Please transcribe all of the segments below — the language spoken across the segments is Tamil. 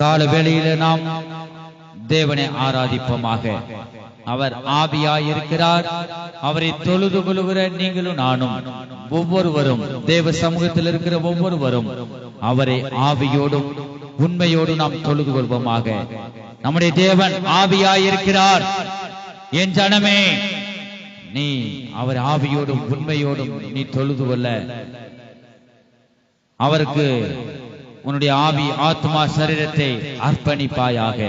கால வேளையில நாம் தேவனை ஆராதிப்போமாக. அவர் ஆவியாய் இருக்கிறார். அவரை தொழுது கொள்கிற நீங்களும் நானும் ஒவ்வொருவரும், தேவ சமூகத்தில் இருக்கிற ஒவ்வொருவரும் அவரை ஆவியோடும் உண்மையோடு நாம் தொழுது கொள்வோமாக. நம்முடைய தேவன் ஆவியாய் இருக்கிறார். என் ஜனமே, நீ அவர் ஆவியோடும் உண்மையோடும் நீ தொழுது கொள்ள அவருக்கு உன்னுடைய ஆவி ஆத்மா சரீரத்தை அர்ப்பணிப்பாயாக.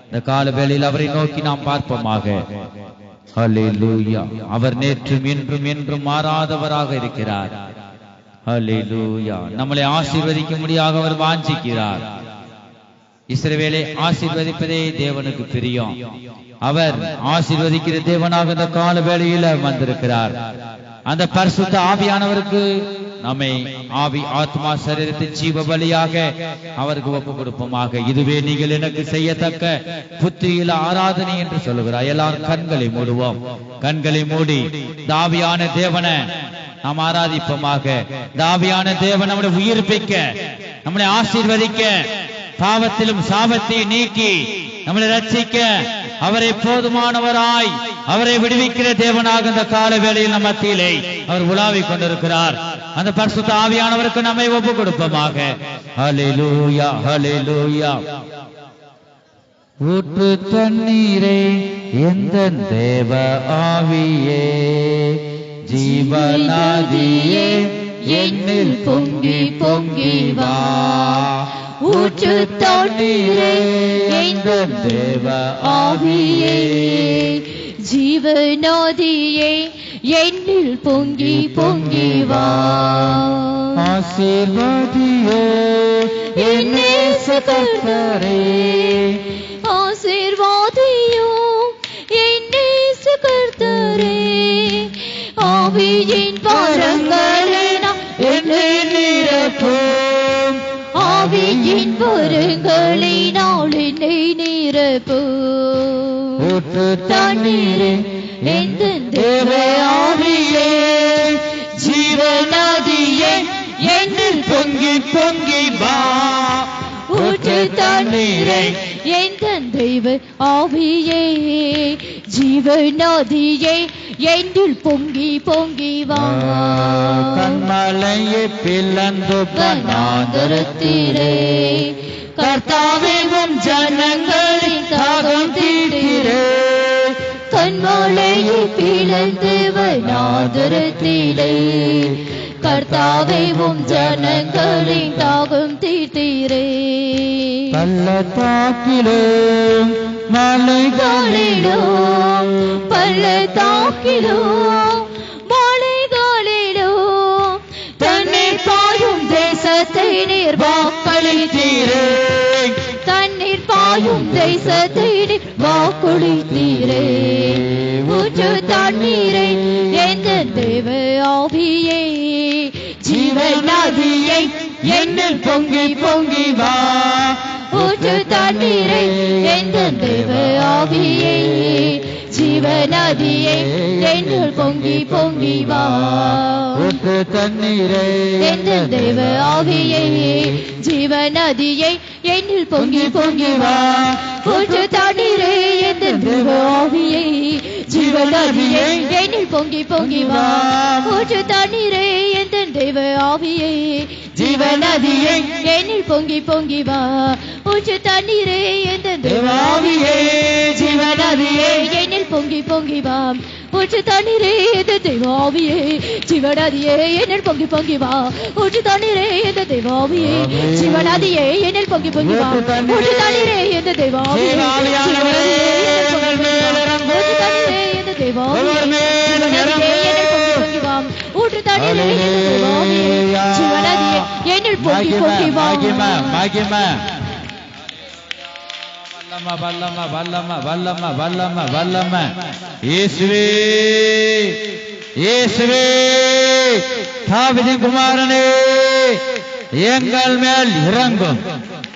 இந்த கால வேளையில் அவரை நோக்கி நாம் பார்ப்போமாக. ஹல்லேலூயா. அவர் நேற்றும் இன்றும் என்றும் மாறாதவராக இருக்கிறார். ஹல்லேலூயா. நம்மளை ஆசீர்வதிக்க முடியாக அவர் வாஞ்சிக்கிறார். இஸ்ரவேலை ஆசீர்வதிப்பதே தேவனுக்கு பிரியம். அவர் ஆசீர்வதிக்கிற தேவனாக இந்த கால வேளையில வந்திருக்கிறார். அந்த பரிசுத்த ஆவியானவருக்கு நம்மை ஆவி ஆத்மா சரீரத்தை ஜீவ பலியாக அவருக்கு ஒப்பு கொடுப்போமாக. இதுவே நீங்கள் எனக்கு செய்யத்தக்க புத்தியில ஆராதனை என்று சொல்லுகிறார். எல்லாரும் கண்களை மூடுவோம். கண்களை மூடி தாவியான தேவனை நாம் ஆராதிப்போமாக. தாவியான தேவன் நம்முடைய உயிர்ப்பிக்க, நம்மளை ஆசீர்வதிக்க, பாவத்திலும் சாபத்தை நீக்கி நம்மளை ரட்சிக்க அவரை போதுமானவராய் அவரை விடுவிக்கிற தேவனாக இந்த கால வேளையில் நம் மத்தியிலே அவர் உலாவிக் கொண்டிருக்கிறார். அந்த பரிசுத்த ஆவியானவருக்கு நம்மை ஒப்பு கொடுப்போமாக. ஹல்லேலூயா, ஹல்லேலூயா. ஊற்று தண்ணீரே எந்த தேவ ஆவியே, ஜீவநதியே என்னில் பொங்கி பொங்கி வா. ஊற்று தண்ணீரே எந்த தேவ ஆவியே, ஜீவநதியே என்னில் பொங்கி பொங்கி வா. ஆசீர்வாதியே என்னே கர்த்தரே, ஆசீர்வாதியோ என்னே கர்த்தரே. ஆவியின் வரங்களினால் என்னை நிரப்பும், ஆவியின் வரங்களினால் என்னை நிரப்பும். ஊற்று தண்ணீரே எந்த தேவ ஆவியே, ஜீவநதியே என்னில் பொங்கி பொங்கி வா. ஊற்று தண்ணீரே எந்த தெய்வ ஆவியே, ஜீவநதியே என்னில் பொங்கி பொங்கி வா. கண்மலையை பிளந்து வனாந்தரத்திலே, கர்த்தாவே உம் ஜனங்களின் தாகம் தீர்த்தீரே. கண்மலையை பிளந்து வனாந்தரத்திலே, கர்த்தாவே உம் ஜனங்களின் தாகம் தீர்த்தீரே. பள்ளத்தாக்கிலும் மலைகளிலும், பள்ளத்தாக்கிலும் மலைகளிலும், தண்ணீர் பாயும் தேசத்தை நீர் வாக்களித்தீரே. தண்ணீர் பாயும் தேசத்தை நீர் வாக்களித்தீரே. ஊற்று தண்ணீரை எந்த தேவ ஆவியே, ஜீவநதியை என்னில் பொங்கி பொங்கி வா. ஊற்று தண்ணீரை எந்த தேவ ஆவியே, ஜீவநதியை என்னில் பொங்கி பொங்கி வா. ஊற்று தண்ணீரை எந்த தேவ ஆவியே, ஜீவநதியை என்னில் பொங்கி பொங்கி வா. ஊற்று தண்ணீரை எந்த தேவ ஆவியே, ஜீவநதியை என்னில் பொங்கி பொங்கி வா. ஊற்று தண்ணீரை எந்த தேவ ஆவியே, ஜீவநதியை என்னில் பொங்கி பொங்கி வா. ஊற்று தண்ணீரை எந்த தேவ ஆவியே, ஜீவநதியை என்னில் பொங்கி பொங்கி வா. ஊற்று தண்ணீரை எந்த தேவ ஆவியே, ஜீவநதியை என்னில் பொங்கி பொங்கி வா. ஊற்று தண்ணீரை எந்த தேவ ஆவியே, ஜீவநதியை என்னில் பொங்கி பொங்கி வா. ஊற்று தண்ணீரை எந்த தேவ ஆவியே, ஜீவநதியை எந்த தேவ ஆவியே, பொங்கி வா. ஊற்று தண்ணீரை எந்த தேவ ஆவியே, ஜீவநதியை என்னில் பொங்கி பொங்கி வா. வல்லம வல்லம வல்லம வல்லம வல்லம. இயேசுவே, இயேசுவே, தாவீதின் குமாரனே, எங்கள் மேல் இறங்கும்.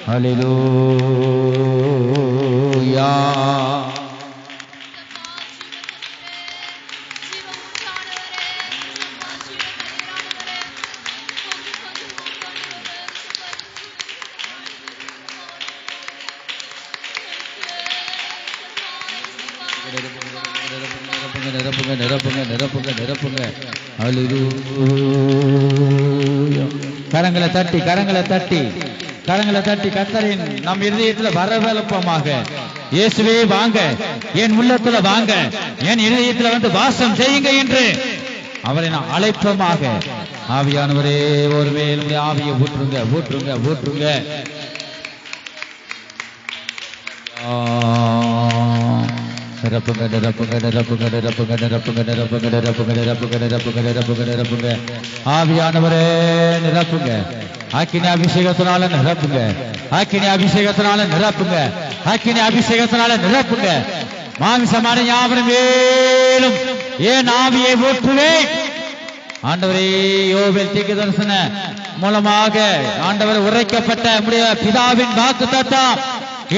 ஹல்லேலூயா. நிரப்புங்க நிரப்புங்க நிரப்புங்க நிரப்புங்க. ஹல்லேலூயா. கரங்களை தட்டி கரங்களை தட்டி கரங்களை தட்டி கர்த்தரின் நம் இருதயத்துல வரவெழுப்பமாக, இயேசுவே வாங்க, என் உள்ளத்துல வாங்க, என் இருதயத்துல வந்து வாசம் செய்யுங்க என்று அவரை நான் அழைப்பமாக. ஆவியானவரே ஒருவேளை ஆவியை ஊற்றுங்க ஊற்றுங்க ஊற்றுங்க. நிரப்புங்க நிரப்புங்க நிரப்புங்க நிரப்புங்க நிரப்புங்க நிரப்புங்க நிரப்புங்க நிரப்புங்க நிரப்புங்க நிரப்புங்க நிரப்புங்க. ஆவியானவரே நிரப்புங்க. அக்கினி அபிஷேகத்தினால நிரப்புங்க. அக்கினி அபிஷேகத்தினால நிரப்புங்க. அக்கினி அபிஷேகத்தினால நிரப்புங்க. மாமிசமான யாவரும் மேலும் ஏன் ஆவியை ஊற்றுவேன். ஆண்டவரே, யோவேல் தீர்க்கதரிசன மூலமாக ஆண்டவர் உரைக்கப்பட்ட நம்முடைய பிதாவின் வாக்குத்தத்தம்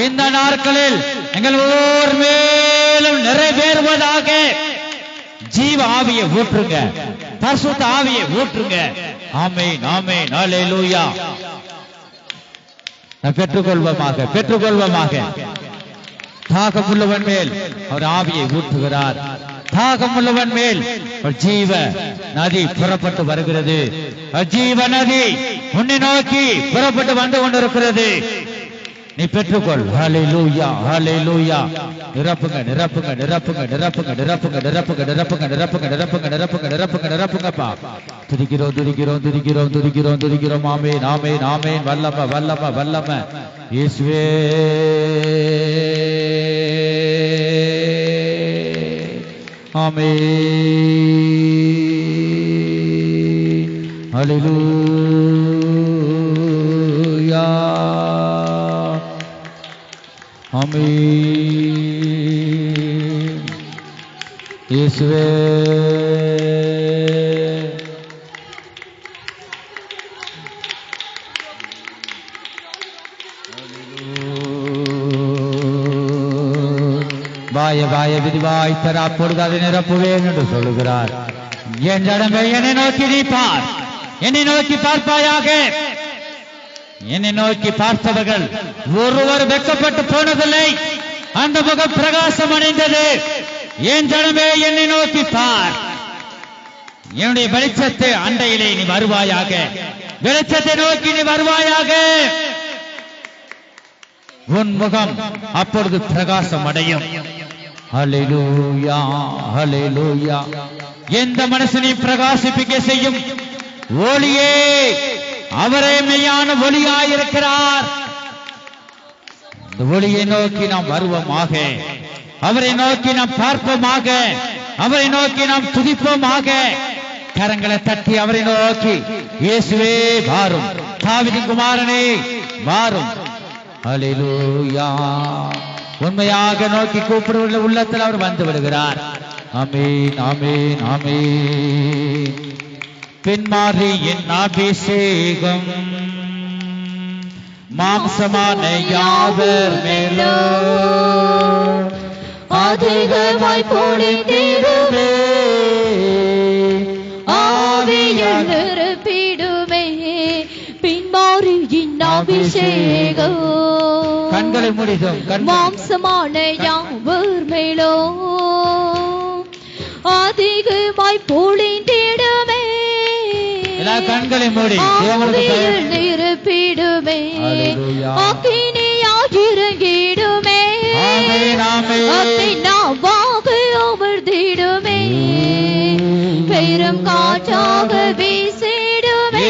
இந்த நாட்களில் எங்கள் ஒவ்வொரு மேலும் நிறைவேறுவதாக. ஜீவ ஆவியை ஊற்றுங்க, பரிசுத்த ஆவியை ஊற்றுங்க. ஆமென் ஆமென் ஹல்லேலூயா. பெற்றுக்கொள்வோமாக பெற்றுக்கொள்வோமாக. தாகமுள்ளவன் மேல் அவர் ஆவியை ஊற்றுகிறார். தாகமுள்ளவன் மேல் ஜீவ நதி புறப்பட்டு வருகிறது. ஜீவ நதி உன்னை நோக்கி புறப்பட்டு வந்து கொண்டிருக்கிறது. நீ பெற்றுக்கொள். ஹல்லேலூயா ஹல்லேலூயா. நிரப்புங்க நிரப்புங்க நிரப்புங்க நிரப்புங்க நிரப்புங்க நிரப்புங்க நிரப்புங்க நிரப்புங்க நிரப்புங்க நிரப்புங்க நிரப்புங்க நிரப்புங்கப்பா. துதிக்கிறோம் துதிக்கிறோம் துதிக்கிறோம் துதிக்கிறோம் துதிக்கிறோம். ஆமென் ஆமென் ஆமென். வல்லம வல்லம வல்லம இயேசுவே. ஆமென் ஹல்லேலூயா. ஆமென் இயேசுவே. வாய வாய விதிவாய் தர அப்பொழுது அதை நிரப்புவேன் என்று சொல்லுகிறார். என் ஜனமே என்னை நோக்கி நீ பார், என்னை நோக்கி பார்ப்பாயாக. என்னை நோக்கி பார்த்தவர்கள் ஒருவர் வெட்கப்பட்டு போனதில்லை. அந்த முகம் பிரகாசம் அடைந்தது. என் ஜனமே என்னை நோக்கி பார். என்னுடைய வெளிச்சத்தை அண்டையிலே நீ வருவாயாக. வெளிச்சத்தை நோக்கி நீ வருவாயாக. உன் முகம் அப்பொழுது பிரகாசம் அடையும். ஹல்லேலூயா ஹல்லேலூயா. எந்த மனுஷனையும் பிரகாசிப்பிக்க செய்யும் ஒளியே அவரே மெய்யான ஒளியாயிருக்கிறார். இந்த ஒளியை நோக்கி நாம் வருவோமாக. அவரை நோக்கி நாம் பார்ப்போமாக. அவரை நோக்கி நாம் துதிப்போமாக. கரங்களை தட்டி அவரை நோக்கி இயேசுவே வாரும், தாவீதின் குமாரனே வாரும். ஹல்லேலூயா. உண்மையாக நோக்கி கூப்பிடுவதில் உள்ளத்தில் அவர் வந்து விடுகிறார். ஆமென் ஆமென் ஆமென். பின்மாறி என் அபிஷேகம் மாம்சமான யாவர் மேலும் அதிகமாய் பொழிந்திடுமே. ஆவியால் நிரப்பிடுமே. பின்மாறி என் அபிஷேகம் கண்களை முடிதும் மாம்சமான யாவர் மேலும் அதிகமாய் பொழிந்திடுமே. கண்களை மூடி நிரப்பிடுமே. அக்கினியாய் இறங்கிடுமே. அக்கினியாக அமர்ந்திடுமே. பெரும் காற்றாக வீசிடுமே.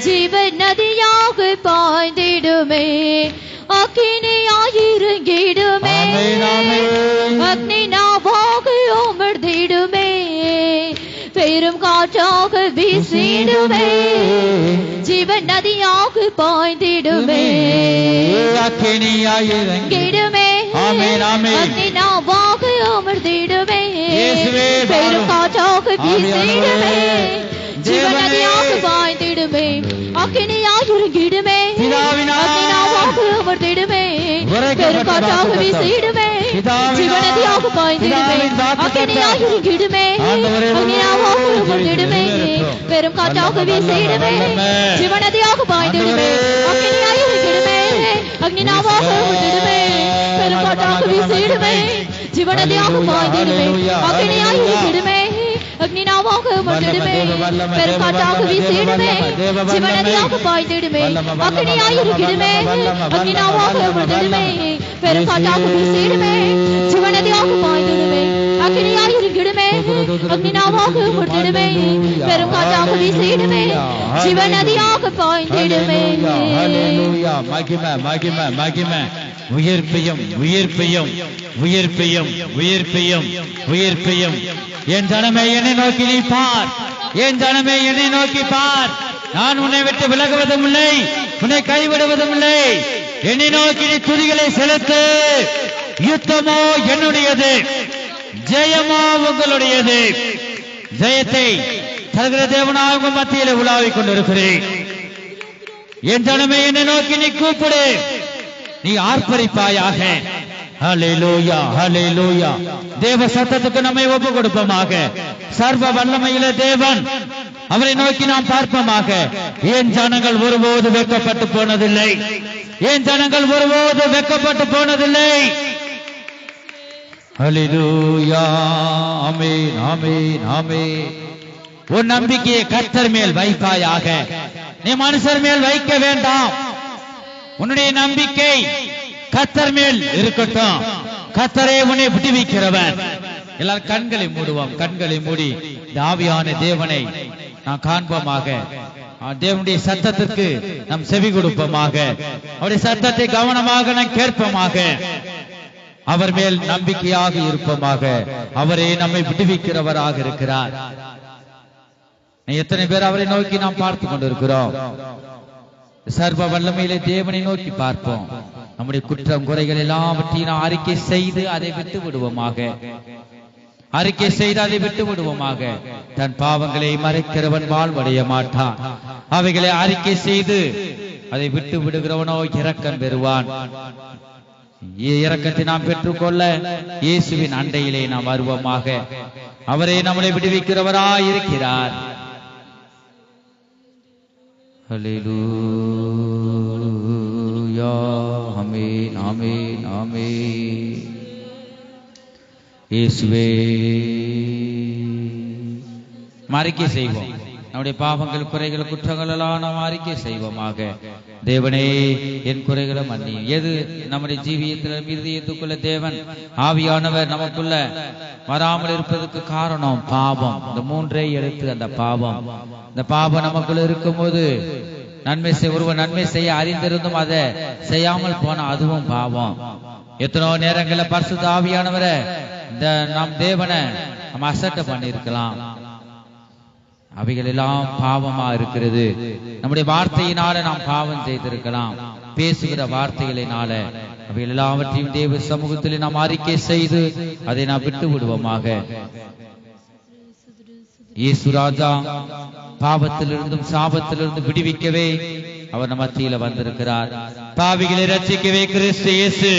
ஜீவன் நதியாக பாய்ந்திடுமே. அக்கினியாய் இறங்கிடுமே. அக்கினியாக அமர்ந்திடுமே. பெரும் காற்றாக வீசிடுமே. ஜீவன் நதியாக பாய்ந்திடுமே. அக்கினியாய் இறங்கிடுமே. அக்கினியாக அமர்ந்திடுமே. பெரும் காற்றாக வீசிடுமே. ஜீவன் நதியாக பாய்ந்திடுமே. அக்கினியாய் இறங்கிடுமே. அக்கினியாக அமர்ந்திடுமே. பெரும் காற்றாக வீசிடுமே. ஜீவன் நதியாக பாய்ந்திடுமே. அக்கினியாய் இறங்கிடுமே. அக்கினியாக அமர்ந்திடுமே. பெரும் காற்றாக வீசிடுமே. ஜீவன் நதியாக பாய்ந்திடுமே. அக்கினியாய் இறங்கிடுமே. அக்கினியாக அமர்ந்திடுமே. பெரும் காற்றாக வீசிடுமே. ஜீவநதியாக பாய்ந்திடுமே அக்கினியாய் இருந்திடுமே அக்னிநாவாக உமர்ந்திடுமே பெருங்காற்றாக வீசிடுமே ஜீவநதியாக பாய்ந்திடுமே அக்கினியாய் இருந்திடுமே அக்னிநாவாக உமர்ந்திடுமே பெருங்காற்றாக வீசிடுமே ஜீவநதியாக பாய்ந்திடுமே அக்கினியாய் இருந்திடுமே அக்னிநாவாக உமர்ந்திடுமே பெருங்காற்றாக வீசிடுமே ஜீவநதியாக பாய்ந்திடுமே. ஹல்லேலூயா. மகிமை மகிமை மகிமை. உயிர்ப்பையும் உயிர்ப்பையும் உயிர்ப்பையும் உயிர்ப்பையும் உயிர்ப்பையும். என் ஜனமே என்னை நோக்கி நீ பார், என் ஜனமே என்னை நோக்கி பார். நான் உன்னை விட்டு விலகுவதும் இல்லை, உன்னை கைவிடுவதும் இல்லை. என்னை நோக்கி நீ துதிகளை செலுத்து. யுத்தமோ என்னுடையது, ஜெயமோ உங்களுடையது. ஜெயத்தை தருகிற தேவனாக உங்கள் மத்தியில் உலாவிக் கொண்டிருக்கிறேன். என் ஜனமே என்னை நோக்கி நீ கூப்பிடு, நீ ஆர்ப்பரிப்பாயாக. ஹல்லேலூயா ஹல்லேலூயா. தேவ சத்தத்துக்கு நம்மை ஒப்பு கொடுப்போமாக. சர்வ வல்லமையில தேவன், அவரை நோக்கி நாம் பார்ப்போமாக. என் ஜனங்கள் ஒருபோது வெட்கப்பட்டு போனதில்லை, என் ஜனங்கள் ஒருபோது வெட்கப்பட்டு போனதில்லை. ஹல்லேலூயா. ஆமென் ஆமென் ஆமென். உன் நம்பிக்கையை கர்த்தர் மேல் வைப்பாயாக, நீ மனுஷர் மேல் வைக்க வேண்டாம். உன்னுடைய நம்பிக்கை கர்த்தர் மேல் இருக்கட்டும். கர்த்தரே உன்னை விடுவிக்கிறவர். எல்லாரும் கண்களை மூடுவோம். கண்களை மூடி ஆவியான தேவனை நாம் காண்போமாக. தேவனுடைய சத்தத்திற்கு நாம் செவி கொடுப்போமாக. அவருடைய சத்தத்தை கவனமாக நாம் கேட்போமாக. அவர் மேல் நம்பிக்கையாக இருப்போமாக. அவரே நம்மை விடுவிக்கிறவராக இருக்கிறார். எத்தனை பேர் அவரை நோக்கி நாம் பார்த்து கொண்டிருக்கிறோம்? சர்வ வல்லமையிலே தேவனை நோக்கி பார்ப்போம். நம்முடைய குற்றம் குறைகள் எல்லாவற்றையும் நாம் அறிக்கை செய்து அதை விட்டு விடுவோமாக. அறிக்கை செய்து அதை விட்டு விடுவோமாக. தன் பாவங்களை மறைக்கிறவன் வாழ்வடைய மாட்டான். அவைகளை அறிக்கை செய்து அதை விட்டு விடுகிறவனோ இரக்கம் பெறுவான். இரக்கத்தை நாம் பெற்றுக்கொள்ள இயேசுவின் அண்டையிலே நாம் வருவோமாக. அவரே நம்மளை விடுவிக்கிறவராய் இருக்கிறார். ஹல்லேலூயா. ஆமென் ஆமென் ஆமென். இயேசுவே அறிக்கை செய்வோம். நம்முடைய பாவங்கள் குறைகள் குற்றங்கள் எல்லாம் நாம் அறிக்கை செய்வோமாக. தேவனே என் குறைகளை மன்னி. எது நம்முடைய ஜீவியத்தில் இருதயத்துக்குள்ள தேவன் ஆவியானவர் நமக்குள்ள வராமல் இருப்பதற்கு காரணம் பாவம். இந்த மூன்றை எடுத்து அந்த பாவம், இந்த பாவம் நமக்குள்ள இருக்கும் போது ஒருவன் நன்மை செய்ய அறிந்திருந்தும் அதை செய்யாமல் போன அதுவும் பாவம். எத்தனோ நேரங்களில் பரிசுத்த ஆவியானவரை இந்த நம் தேவனை நம்ம அசட்டை பண்ணிருக்கலாம். அவைகள் எல்லாம் பாவமா இருக்கிறது. நம்முடைய வார்த்தையினால நாம் பாவம் செய்திருக்கலாம். பேசுகிற வார்த்தைகளினால அவைகள் எல்லாவற்றையும் தேவ சமூகத்தில் நாம் அறிக்கை செய்து அதை நாம் விட்டு விடுவோமாக. இயேசு ராஜா பாவத்திலிருந்தும் சாபத்திலிருந்து விடுவிக்கவே அவர் நம்ம மத்தியில வந்திருக்கிறார். பாவிகளை ரட்சிக்கவே கிறிஸ்து இயேசு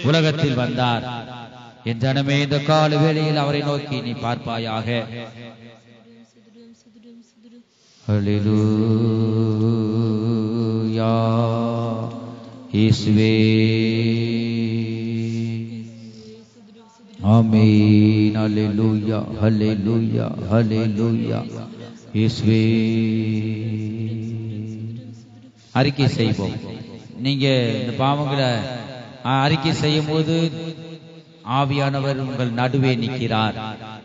உலகத்தில் வந்தார். என் ஜனமே இந்த கால வேளையில் அவரை நோக்கி நீ பார்ப்பாயாக. ஹல்லேலூயா. இயேசுவே ஆமென். ஹல்லேலூயா ஹல்லேலூயா ஹல்லேலூயா. இயேசுவே அறிக்கை செய்வோம். நீங்க இந்த பாவங்களை அறிக்கை செய்யும் போது ஆவியானவர் உங்கள் நடுவே நிற்கிறார்.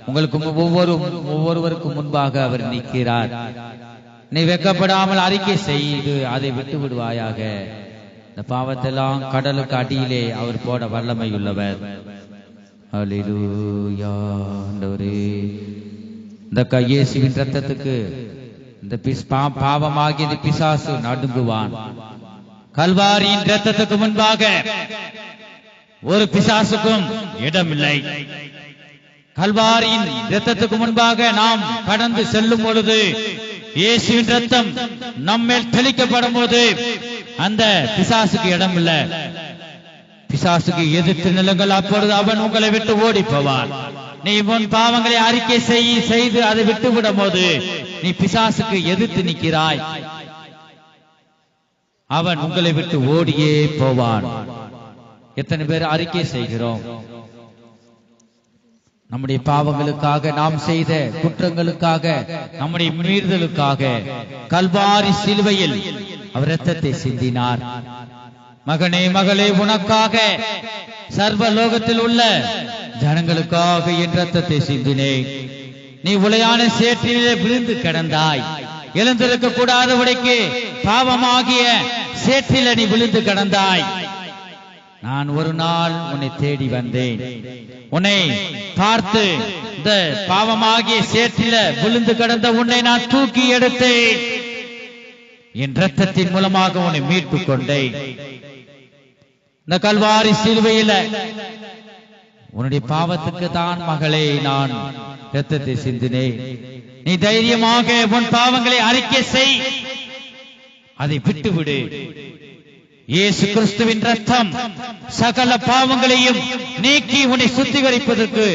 உங்களுக்கு ஒவ்வொருவருக்கும் முன்பாக அவர் நிற்கிறார். நீ வெட்கப்படாமல் அறிக்கை செய்து அதை விட்டு விடுவாயாக. இந்த பாவத்தெல்லாம் கடலுக்கு அடியிலே அவர் போட வல்லமை உள்ளவர். ஹல்லேலூயா. ஆண்டவரே இந்த இயேசுவின் ரத்தத்துக்கு இந்த பாவமாகிய இந்த பிசாசு நடுங்குவான். கல்வாரியின் ரத்தத்துக்கு முன்பாக ஒரு பிசாசுக்கும் இடமில்லை. கல்வாரியின் ரத்தத்துக்கு முன்பாக நாம் கடந்து செல்லும் பொழுது இயேசுவின் ரத்தம் நம்மேல் தெளிக்கப்படும் போது அந்த பிசாசுக்கு இடம் இல்லை. பிசாசுக்கு எதிர்த்து நிலங்கள் அப்பொழுது அவன் உங்களை விட்டு ஓடி போவான். நீ உன் பாவங்களை அறிக்கை செய்து அதை விட்டு விடும் போது நீ பிசாசுக்கு எதிர்த்து நிற்கிறாய். அவன் உங்களை விட்டு ஓடியே போவான். எத்தனை பேர் அறிக்கை செய்கிறோம்? நம்முடைய பாவங்களுக்காக, நாம் செய்த குற்றங்களுக்காக, நம்முடைய மீறுதலுக்காக கல்வாரி சிலுவையில் அவர் இரத்தத்தை சிந்தினார். மகனே, மகளே, உனக்காக சர்வ லோகத்தில் உள்ள ஜனங்களுக்காக என் இரத்தத்தை சிந்தினேன். நீ உளையான சேற்றிலே விழுந்து கிடந்தாய். எழுந்திருக்க கூடாதபடிக்கு பாவமாகிய சேற்றில நீ விழுந்து கிடந்தாய். நான் ஒரு நாள் உன்னை தேடி வந்தேன். உன்னை பார்த்து இந்த பாவமாகிய சேற்றில விழுந்து கிடந்த உன்னை நான் தூக்கி எடுத்தேன். என் இரத்தத்தின் மூலமாக உன்னை மீட்டுக் கொண்டேன். இந்த கல்வாரி சிலுவையில உன்னுடைய பாவத்துக்கு தான் மகளே நான் இரத்தத்தை சிந்தினேன். நீ தைரியமாக உன் பாவங்களை அறிக்கை செய், அதை விட்டுவிடு. இயேசு கிறிஸ்துவின் இரத்தம் சகல பாவங்களையும் நீக்கி உன்னை சுத்திகரிப்பதற்கு,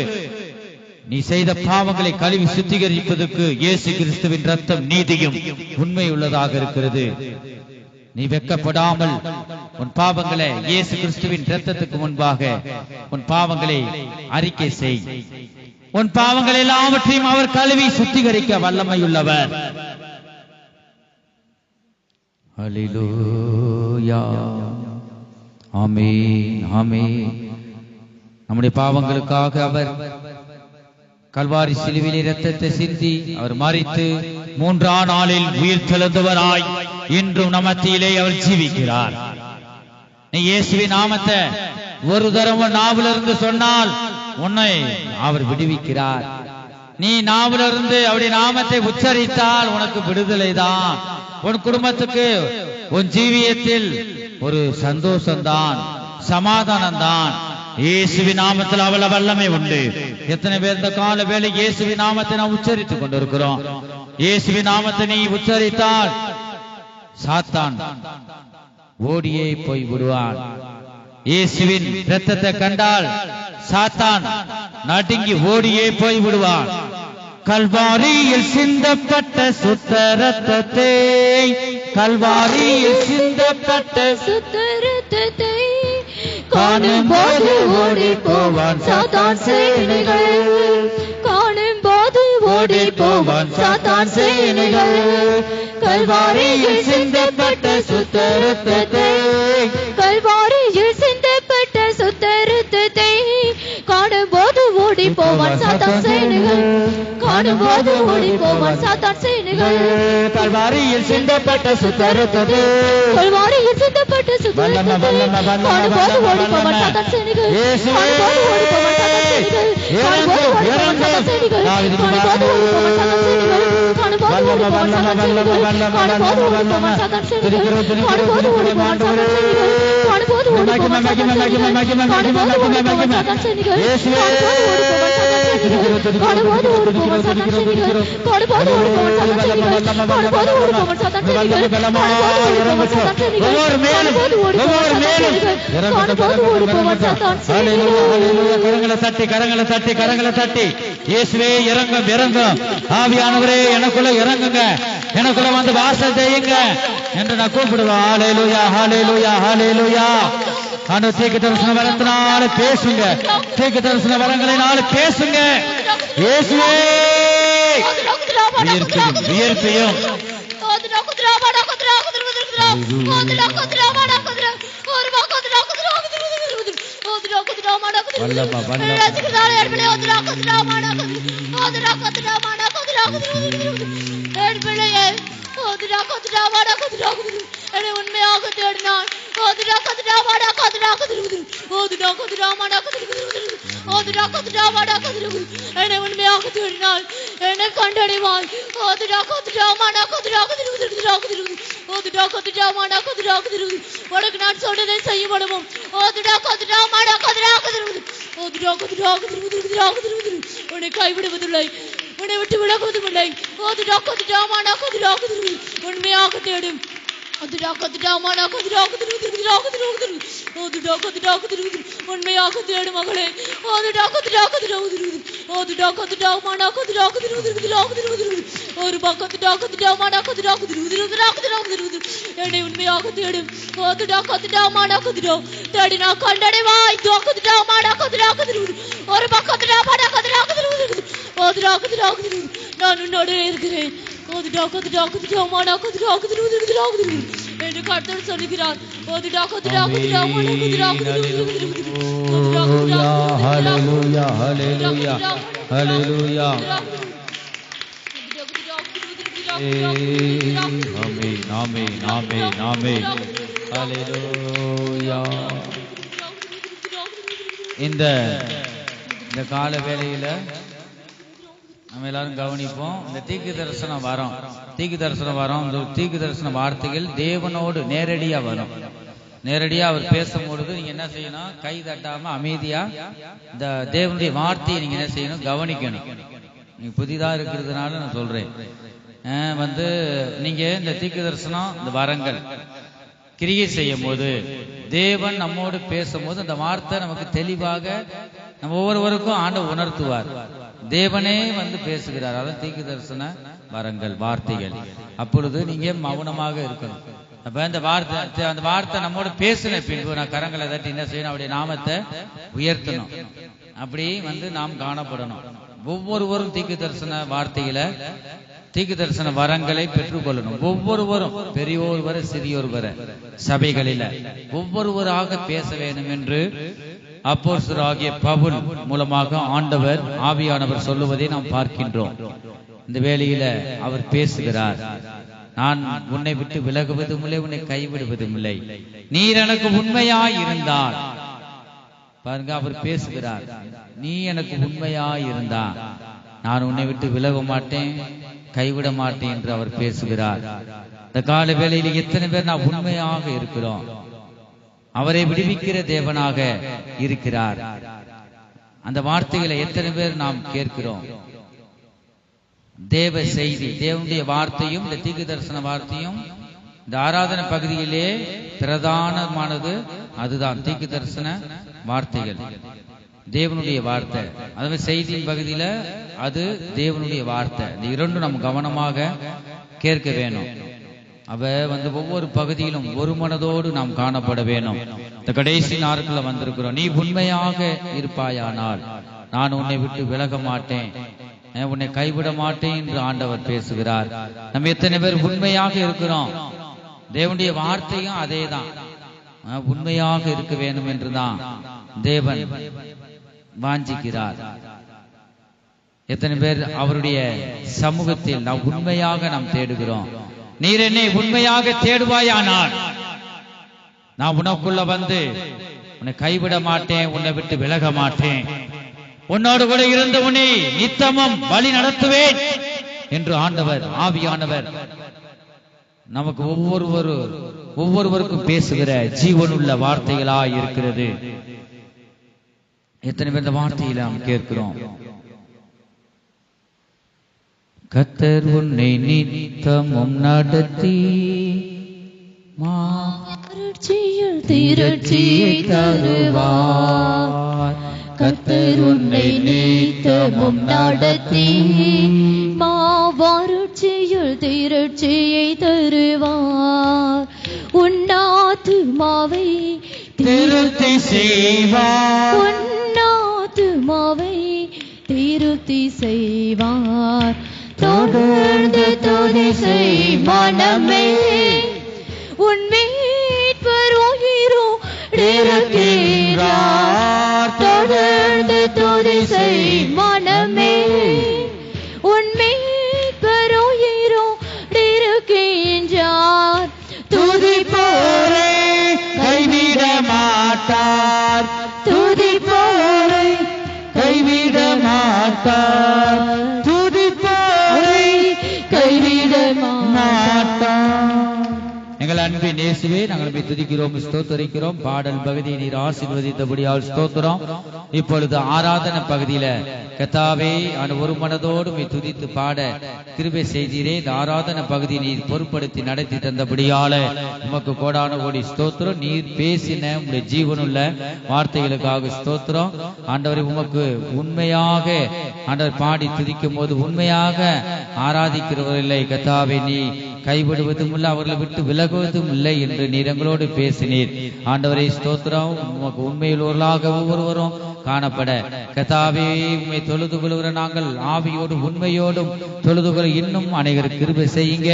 நீ செய்த பாவங்களை கழுவி சுத்திகரிப்பதற்கு இயேசு கிறிஸ்துவின் இரத்தம் நீதியும் உண்மை உள்ளதாக இருக்கிறது. நீ வெட்கப்படாமல் உன் பாவங்களை இயேசு கிறிஸ்துவின் இரத்தத்துக்கு முன்பாக உன் பாவங்களை அறிக்கை செய். உன் பாவங்கள் எல்லாவற்றையும் அவர் கழுவி சுத்திகரிக்க வல்லமையுள்ளவர். ஹல்லேலூயா. ஆமென், ஆமென். நம்முடைய பாவங்களுக்காக அவர் கல்வாரி சிலுவையில் இரத்தத்தை சிந்தி அவர் மரித்து 3ஆம் நாளில் உயிர் தெழுந்தவராய் இன்றும் நமத்திலே அவர் ஜீவிக்கிறார். நீ இயேசுவின் நாமத்தை ஒரு தரம் நாவிலிருந்து சொன்னால் உன்னை அவர் விடுவிக்கிறார். நீ நாவிலிருந்து அவருடைய நாமத்தை உச்சரித்தால் உனக்கு விடுதலை தான். உன் குடும்பத்துக்கு, உன் ஜீவியத்தில் ஒரு சந்தோஷம்தான், சமாதானம் தான். இயேசுவின் நாமத்தில் அவள வல்லமை உண்டு. எத்தனை பேர் இந்த கால வேளை இயேசுவின் நாமத்தை நாம் உச்சரித்துக் கொண்டிருக்கிறோம்? இயேசுவின் நாமத்தை நீ உச்சரித்தால் சாத்தான் ஓடியே போய் விடுவான். இயேசுவின் இரத்தத்தை கண்டால் சாத்தான் நடுங்கி ஓடியே போய் விடுவான். கல்வாரியில் சிந்தப்பட்ட சுத்த இரத்தத்தை, கல்வாரியில் சிந்தப்பட்ட சுத்த இரத்தத்தை காணும்போது ஓடி போவான் சாத்தான் சேனைகள். காணும்போது ஓடி போவான் சாத்தான் சேனைகள். கல்வாரியில் சிந்தப்பட்ட சுத்த இரத்தத்தை, கல்வாரியில் சிந்தப்பட்ட சுத்த இரத்தத்தை காணும்போது ஓடி போவான் சாத்தான் சேனைகள். காணும்போது ஓடி போவான் சாத்தான் சேனைகள். கல்வாரியில் சிந்தப்பட்ட சுத்த இரத்தத்தை, கல்வாரியில் சிந்தப்பட்ட சுத்த இரத்தத்தை காணும்போது ஓடி போவான் சாத்தான் சேனைகள். காணும்போது ஓடி போவான் சாத்தான் சேனைகள். காணும்போது ஓடி போவான் சாத்தான் சேனைகள். காணும்போது ஓடி போவான் சாத்தான் சேனைகள். காணும்போது ஓடி போவான் சாத்தான் சேனைகள். காணும்போது ஓடி போவான் சாத்தான் சேனைகள். காணும்போது ஓடி போவான் சாத்தான் சேனைகள். காணும்போது ஓடி போவான் சாத்தான் சேனைகள். காணும்போது ஓடி போவான் சாத்தான் சேனைகள். காணும்போது ஓடி போவான் சாத்தான் சேனைகள். காணும்போது ஓடி போவான் சாத்தான் சேனைகள். காணும்போது ஓடி போவான் சாத்தான் சேனைகள். ஒவ்வொரு மேலும் ஒவ்வொரு மேலும் கரங்களை தட்டி கரங்களை தட்டி கரங்களை தட்டி இயேசுவே இறங்கும் இறங்கும். ஆவியானவரே எனக்குள்ள இறங்குங்க, எனக்குள்ள வந்து வாசல் செய்யுங்க என்று நான் கூப்பிடுவேன். ஹல்லேலூயா, ஹல்லேலூயா, ஹல்லேலூயா. ஆண்டவர் தீர்க்க தரிசன வரத்தினால பேசுங்க, தீர்க்க தரிசன வரங்களினால பேசுங்க. இயேசுவே வியர்ப்பையும் வியர்ப்பையும் உண்மையாக தேடினான். என்னை உண்மையாக தேடினாள், என்னை கண்டடைவாள். உனக்கு நான் சொன்னதை செய்யப்படுவோம். உன்னை கைவிடுவதில்லை, உன்னை விட்டு விலகுவதும் இல்லை. உண்மையாக தேடும். உண்மையாக தேடும் மகளே. ஒரு என்னை உண்மையாக தேடும். தேடினா கண்டடைவாய். ஒரு பக்கத்துல கதிரா கதிரா கதிரா நான் உன்னோட இருக்கிறேன். கதிரா கதிரா கதிரா மானா கதிரா கதிரா கதிரா கதிரா என்று கர்த்தர் சொல்கிறார். கதிரா கதிரா கதிரா மானா கதிரா கதிரா கதிரா ஹalleluya ஹalleluya ஹalleluya ஆமென் ஆமென் ஆமென் ஆமென் ஹalleluya. இந்த கால வேளையில நம்ம எல்லாரும் கவனிப்போம். இந்த தீர்க்க தரிசன வரம், தீர்க்க தரிசன வார்த்தைகள் தேவனோடு நேரடியா வரும். நேரடியா அவர் பேசும்பொழுது நீங்க என்ன செய்யணும்? கை தட்டாம அமைதியா இந்த தேவனுடைய வார்த்தையை நீங்க என்ன செய்யணும்? கவனிக்கணும். நீங்க புதிதா இருக்கிறதுனால நான் சொல்றேன். நீங்க இந்த தீர்க்க தரிசனம், இந்த வரங்கள் கிரியை செய்யும் போது தேவன் நம்மோடு பேசும்போது அந்த வார்த்தை நமக்கு தெளிவாக நம்ம ஒவ்வொருவருக்கும் ஆண்டவர் உணர்த்துவார். தேவனே பேசுகிறார். அதான் தீர்க்க தரிசன வரங்கள், வார்த்தைகள். அப்பொழுது நீங்க மௌனமாக இருக்கணும். அப்ப அந்த வார்த்தை நம்மோடு பேசின பின்பு நான் கரங்களை தட்டி என்ன செய்யணும்? அவருடைய நாமத்தை உயர்த்தணும். அப்படி நாம் காணப்படணும். ஒவ்வொருவரும் தீர்க்க தரிசன வார்த்தைகளை, தீர்க்க தரிசன வரங்களை பெற்றுக்கொள்ளணும். ஒவ்வொருவரும், பெரியோர் வர சிறியோர் வர, சபைகளில ஒவ்வொருவராக பேச வேண்டும் என்று அப்போஸ்தலராகிய பவுல் மூலமாக ஆண்டவர் ஆவியானவர் சொல்லுவதை நாம் பார்க்கின்றோம். இந்த வேளையில அவர் பேசுகிறார். நான் உன்னை விட்டு விலகுவதும் இல்லை, உன்னை கைவிடுவதும் இல்லை. நீர் எனக்கு உண்மையாய் இருந்தால், பாருங்க அவர் பேசுகிறார். நீ எனக்கு உண்மையாய் இருந்தா நான் உன்னை விட்டு விலக மாட்டேன், கைவிட மாட்டேன் என்று அவர் பேசுகிறார். இந்த கால வேளையில் எத்தனை பேர் நான் உண்மையாக இருக்கிறோம்? அவரை விடுவிக்கிற தேவனாக இருக்கிறார். அந்த வார்த்தைகளை எத்தனை பேர் நாம் கேட்கிறோம்? தேவ செய்தி, தேவனுடைய வார்த்தையும் இந்த தீர்க்க தரிசன வார்த்தையும் இந்த ஆராதனை பகுதியிலே பிரதானமானது அதுதான். தீர்க்க தரிசன வார்த்தைகள் தேவனுடைய வார்த்தை, அதாவது செய்தியின் பகுதியில அது தேவனுடைய வார்த்தை. இந்த இரண்டும் நம்ம கவனமாக கேட்க வேணும். அவ ஒவ்வொரு பகுதியிலும் ஒரு மனதோடு நாம் காணப்பட வேணும். இந்த கடைசி நாட்கள்ல வந்திருக்கிறோம். நீ உண்மையாக இருப்பாயானால் நான் உன்னை விட்டு விலக மாட்டேன், உன்னை கைவிட மாட்டேன் என்று ஆண்டவர் பேசுகிறார். நம்ம எத்தனை பேர் உண்மையாக இருக்கிறோம்? தேவனுடைய வார்த்தையும் அதே தான், உண்மையாக இருக்க வேண்டும் என்றுதான் தேவன் வாஞ்சிக்கிறார். எத்தனை பேர் அவருடைய சமூகத்தில் நாம் உண்மையாக நாம் தேடுகிறோம்? நீர் என்னை உண்மையாக தேடுவாயானால் நான் உனக்குள்ள உன்னை கைவிட மாட்டேன், உன்னை விட்டு விலக மாட்டேன், உன்னோடு கூட இருந்து உன்னை நித்தமும் வழி நடத்துவேன் என்று ஆண்டவர் ஆவியானவர் நமக்கு ஒவ்வொருவருக்கும் பேசுகிற ஜீவனுள்ள வார்த்தைகளாய் இருக்கிறது. எத்தனை பேர் இந்த வார்த்தையில நாம் கேட்கிறோம்? கர்த்தர் உன்னை நித்தமும் நடத்தி மாற்றியில் திரட்சியை தருவார். கர்த்தர் உன்னை நித்தமும் நடத்தி மாவருட்சியில் திரட்சியை தருவார். உன்னாத்துமாவை திருத்தி செய்வார், உன்னாத்துமாவை திருத்தி செய்வார். தொடர்ந்து துதி செய் மனமே, உன் மீட்பர் உயிரோடு இருக்கிறார். தொடர்ந்து துதி செய் மனமே, உன் மீட்பர் உயிரோடு இருக்கின்றார். துதிப்போரை கைவிட மாட்டார், துதிப்போரை கைவிட மாட்டார், கைவிட மாட்டார். எங்கள் அன்பின் இயேசுவே, நாங்கள் துதிக்கிறோம், ஸ்தோத்திரிக்கிறோம். பாடல் பகுதியை நீர் ஆசீர்வதித்தபடியால் ஸ்தோத்திரம். இப்பொழுது ஆராதனை பகுதியில கர்த்தாவே ஒரு மனதோடு துதித்து பாட கிருபை செய்தீரே. இந்த ஆராதனை பகுதியை நீர் பொறுப்படுத்தி நடத்தி தந்தபடியால உமக்கு கோடான கோடி ஸ்தோத்திரம். நீர் பேசின உங்களுடைய ஜீவனுள்ள வார்த்தைகளுக்காக ஸ்தோத்திரம். ஆண்டவரை உமக்கு உண்மையாக ஆண்டவர் பாடி துதிக்கும் போது உண்மையாக ஆராதிக்கிறவர் இல்லை. கர்த்தாவே நீ கைவிடுவதும் இல்லை, அவர்களை விட்டு விலகுவதும் இல்லை என்று நீர் எங்களோடு பேசினீர். ஆண்டவரே ஸ்தோத்திரம். உமக்கு உண்மையுள்ளவர்களாக ஒவ்வொருவரும் காணப்பட கர்த்தாவே உம்மை தொழுது கொள்கிற நாங்கள் ஆவியோடு உண்மையோடும் தொழுது கொள்ள இன்னும் அனைவருக்கு கிருபை செய்யுங்க.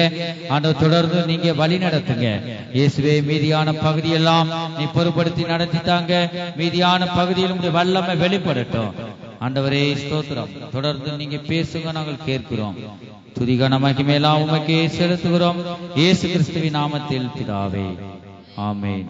ஆண்டவர் தொடர்ந்து நீங்க வழி நடத்துங்க. இயேசுவே மீதியான பகுதியெல்லாம் நீ பொறுப்படுத்தி நடத்தித்தாங்க. மீதியான பகுதியில் உங்களுடைய வல்லமை வெளிப்படட்டும். ஆண்டவரே ஸ்தோத்திரம். தொடர்ந்து நீங்க பேசுங்க, நாங்கள் கேட்கிறோம். துதிகன மகிமையெல்லாம் உமக்கே செலுத்துகிறோம். இயேசு கிறிஸ்துவின் நாமத்தில் பிதாவே, ஆமென்.